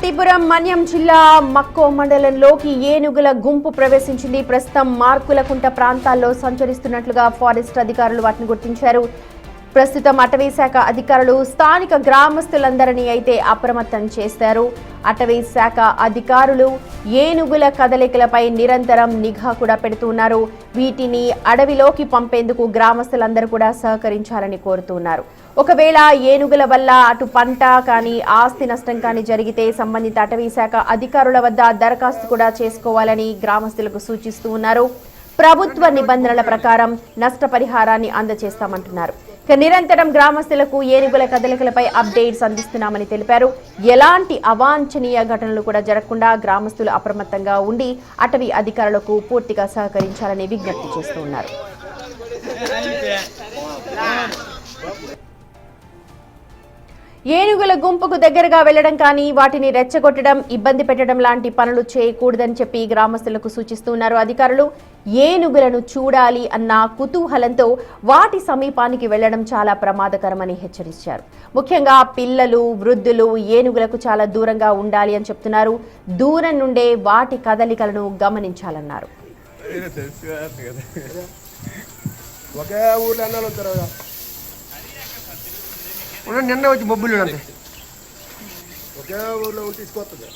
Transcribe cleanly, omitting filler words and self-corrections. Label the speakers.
Speaker 1: పార్వతీపురం మన్యం జిల్లా మక్కో మండలంలోకి ఏనుగుల గుంపు ప్రవేశించింది. ప్రస్తుతం మార్కులకుంట ప్రాంతాల్లో సంచరిస్తున్నట్లుగా ఫారెస్ట్ అధికారులు వాటిని గుర్తించారు. ప్రస్తుతం అటవీ శాఖ అధికారులు స్థానిక గ్రామస్తులందరినీ అయితే అప్రమత్తం చేశారు. అటవీ శాఖ అధికారులు ఏనుగుల కదలికలపై నిరంతరం నిఘా కూడా పెడుతున్నారు. వీటిని అడవిలోకి పంపేందుకు గ్రామస్తులందరూ కూడా సహకరించాలని కోరుతున్నారు. ఒకవేళ ఏనుగుల వల్ల అటు పంట కానీ ఆస్తి నష్టం కానీ జరిగితే సంబంధిత అటవీ శాఖ అధికారుల వద్ద దరఖాస్తు కూడా చేసుకోవాలని గ్రామస్తులకు సూచిస్తూ ఉన్నారు. ప్రభుత్వ నిబంధనల ప్రకారం నష్టపరిహారాన్ని అందజేస్తామంటున్నారు. నిరంతరం గ్రామస్తులకు ఏనుగుల కదలికలపై అప్డేట్స్ అందిస్తున్నామని తెలిపారు. ఎలాంటి అవాంఛనీయ ఘటనలు కూడా జరగకుండా గ్రామస్తులు అప్రమత్తంగా ఉండి అటవీ అధికారులకు పూర్తిగా సహకరించాలని విజ్ఞప్తి చేస్తూ ఉన్నారు. ఏనుగుల గుంపుకు దగ్గరగా వెళ్లడం కానీ వాటిని రెచ్చగొట్టడం, ఇబ్బంది పెట్టడం లాంటి పనులు చేయకూడదని చెప్పి గ్రామస్తులకు సూచిస్తున్నారు అధికారులు. ఏనుగులను చూడాలి అన్న కుతూహలంతో వాటి సమీపానికి వెళ్లడం చాలా ప్రమాదకరమని హెచ్చరించారు. ముఖ్యంగా పిల్లలు, వృద్ధులు ఏనుగులకు చాలా దూరంగా ఉండాలి అని చెప్తున్నారు. దూరం నుండే వాటి కదలికలను గమనించాలన్నారు.
Speaker 2: నిన్న వచ్చి బొబ్బులు అంతే ఒకే ఊర్లో తీసుకొస్తుంది.